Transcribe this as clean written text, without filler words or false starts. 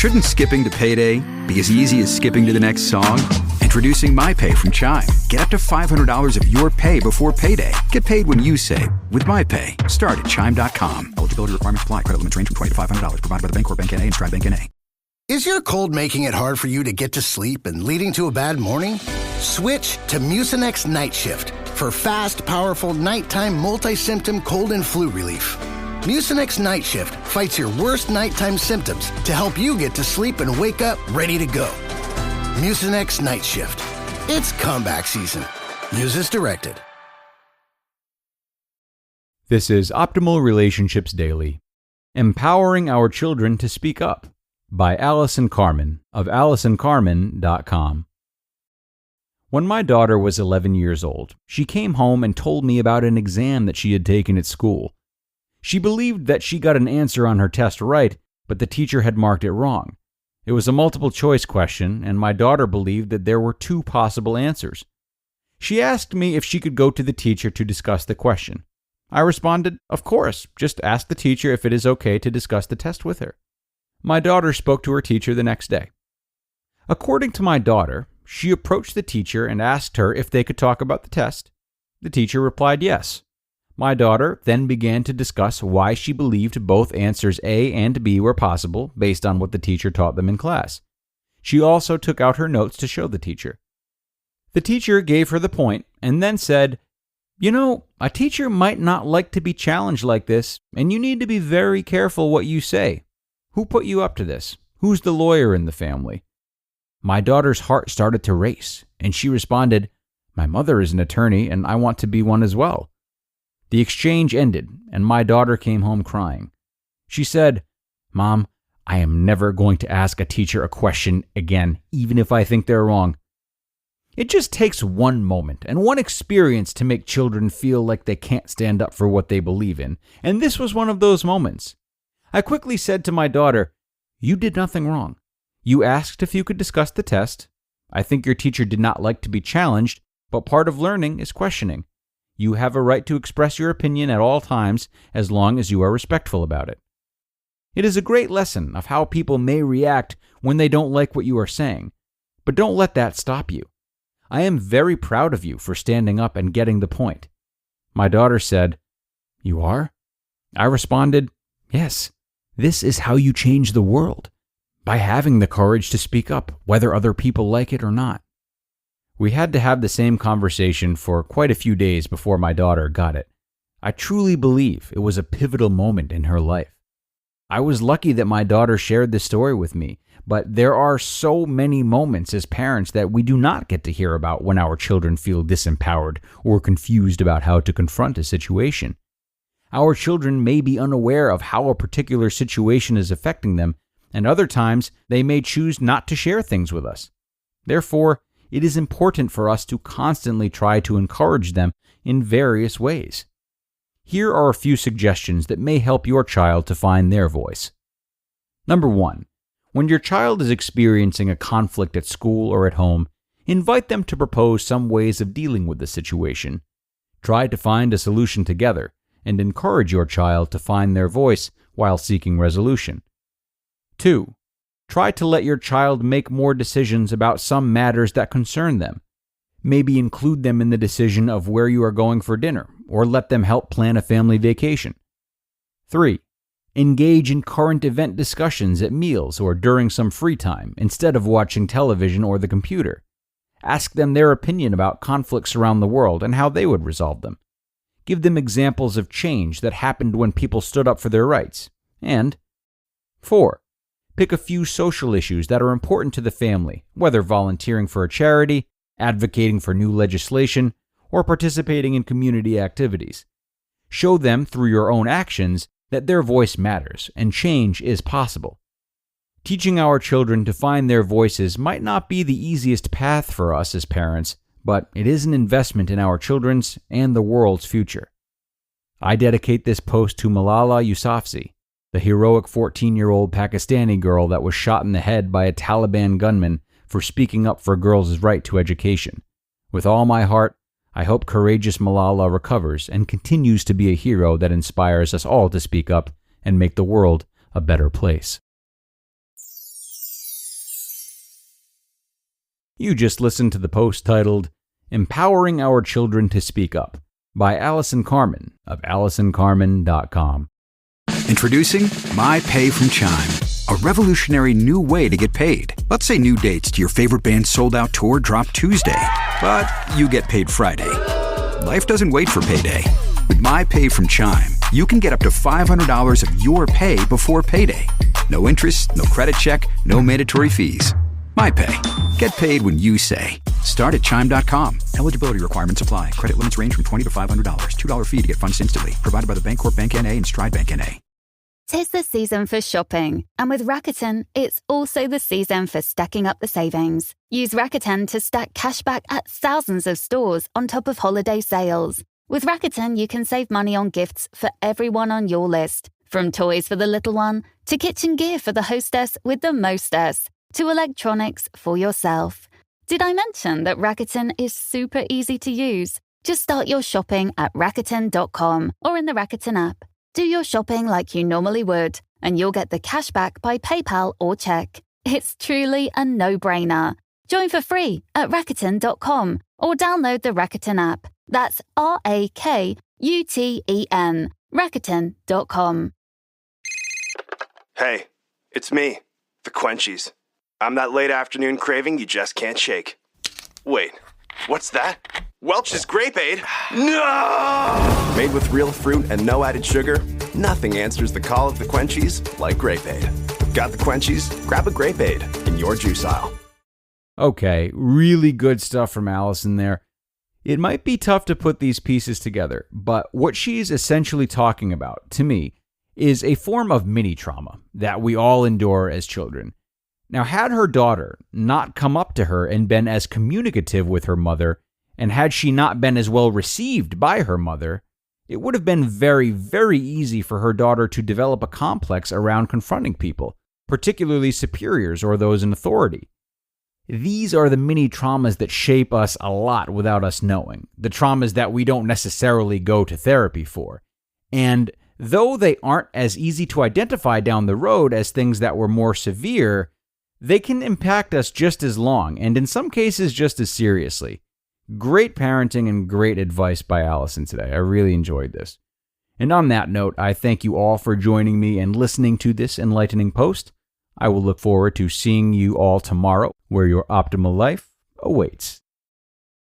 Shouldn't skipping to payday be as easy as skipping to the next song? Introducing MyPay from Chime. Get up to $500 of your pay before payday. Get paid when you save with MyPay. Start at Chime.com. Eligibility requirements apply. Credit limits range from $20 to $500. Provided by the Bancorp Bank N.A. and Stride Bank N.A. Is your cold making it hard for you to get to sleep and leading to a bad morning? Switch to Mucinex Night Shift for fast, powerful, nighttime multi-symptom cold and flu relief. Mucinex Night Shift fights your worst nighttime symptoms to help you get to sleep and wake up ready to go. Mucinex Night Shift. It's comeback season. Use as directed. This is Optimal Relationships Daily, Empowering Our Children to Speak Up by Allison Carmen of AllisonCarmen.com. When my daughter was 11 years old, she came home and told me about an exam that she had taken at school. She believed that she got an answer on her test right, but the teacher had marked it wrong. It was a multiple-choice question, and my daughter believed that there were 2 possible answers. She asked me if she could go to the teacher to discuss the question. I responded, "Of course, just ask the teacher if it is okay to discuss the test with her." My daughter spoke to her teacher the next day. According to my daughter, she approached the teacher and asked her if they could talk about the test. The teacher replied yes. My daughter then began to discuss why she believed both answers A and B were possible based on what the teacher taught them in class. She also took out her notes to show the teacher. The teacher gave her the point and then said, "You know, a teacher might not like to be challenged like this, and you need to be very careful what you say. Who put you up to this? Who's the lawyer in the family?" My daughter's heart started to race, and she responded, "My mother is an attorney, and I want to be one as well." The exchange ended, and my daughter came home crying. She said, "Mom, I am never going to ask a teacher a question again, even if I think they're wrong." It just takes one moment and one experience to make children feel like they can't stand up for what they believe in, and this was one of those moments. I quickly said to my daughter, "You did nothing wrong. You asked if you could discuss the test. I think your teacher did not like to be challenged, but part of learning is questioning. You have a right to express your opinion at all times as long as you are respectful about it." It is a great lesson of how people may react when they don't like what you are saying, but don't let that stop you. I am very proud of you for standing up and getting the point. My daughter said, "You are?" I responded, "Yes, this is how you change the world, by having the courage to speak up, whether other people like it or not." We had to have the same conversation for quite a few days before my daughter got it. I truly believe it was a pivotal moment in her life. I was lucky that my daughter shared this story with me, but there are so many moments as parents that we do not get to hear about when our children feel disempowered or confused about how to confront a situation. Our children may be unaware of how a particular situation is affecting them, and other times they may choose not to share things with us. Therefore, it is important for us to constantly try to encourage them in various ways. Here are a few suggestions that may help your child to find their voice. Number 1. When your child is experiencing a conflict at school or at home, invite them to propose some ways of dealing with the situation. Try to find a solution together and encourage your child to find their voice while seeking resolution. 2. Try to let your child make more decisions about some matters that concern them. Maybe include them in the decision of where you are going for dinner, or let them help plan a family vacation. 3. Engage in current event discussions at meals or during some free time instead of watching television or the computer. Ask them their opinion about conflicts around the world and how they would resolve them. Give them examples of change that happened when people stood up for their rights. And 4. Pick a few social issues that are important to the family, whether volunteering for a charity, advocating for new legislation, or participating in community activities. Show them through your own actions that their voice matters and change is possible. Teaching our children to find their voices might not be the easiest path for us as parents, but it is an investment in our children's and the world's future. I dedicate this post to Malala Yousafzai, the heroic 14-year-old Pakistani girl that was shot in the head by a Taliban gunman for speaking up for girls' right to education. With all my heart, I hope courageous Malala recovers and continues to be a hero that inspires us all to speak up and make the world a better place. You just listened to the post titled, Empowering Our Children to Speak Up by Allison Carmen of AllisonCarmen.com. Introducing My Pay from Chime, a revolutionary new way to get paid. Let's say new dates to your favorite band's sold-out tour drop Tuesday, but you get paid Friday. Life doesn't wait for payday. With My Pay from Chime, you can get up to $500 of your pay before payday. No interest, no credit check, no mandatory fees. My Pay. Get paid when you say. Start at Chime.com. Eligibility requirements apply. Credit limits range from $20 to $500. $2 fee to get funds instantly. Provided by the Bancorp Bank N.A. and Stride Bank N.A. 'Tis the season for shopping, and with Rakuten, it's also the season for stacking up the savings. Use Rakuten to stack cashback at thousands of stores on top of holiday sales. With Rakuten, you can save money on gifts for everyone on your list, from toys for the little one to kitchen gear for the hostess with the mostess, to electronics for yourself. Did I mention that Rakuten is super easy to use? Just start your shopping at Rakuten.com or in the Rakuten app. Do your shopping like you normally would, and you'll get the cash back by PayPal or check. It's truly a no-brainer. Join for free at Rakuten.com or download the Rakuten app. That's Rakuten, Rakuten.com. Hey, it's me, the Quenchies. I'm that late afternoon craving you just can't shake. Wait, what's that? Welch's Grape Aid? No! Made with real fruit and no added sugar, nothing answers the call of the Quenchies like Grape Aid. Got the Quenchies? Grab a Grape Aid in your juice aisle. Okay, really good stuff from Allison there. It might be tough to put these pieces together, but what she's essentially talking about, to me, is a form of mini-trauma that we all endure as children. Now, had her daughter not come up to her and been as communicative with her mother, and had she not been as well received by her mother, it would have been very, very easy for her daughter to develop a complex around confronting people, particularly superiors or those in authority. These are the mini traumas that shape us a lot without us knowing, the traumas that we don't necessarily go to therapy for. And though they aren't as easy to identify down the road as things that were more severe, they can impact us just as long, and in some cases just as seriously. Great parenting and great advice by Allison today. I really enjoyed this. And on that note, I thank you all for joining me and listening to this enlightening post. I will look forward to seeing you all tomorrow, where your optimal life awaits.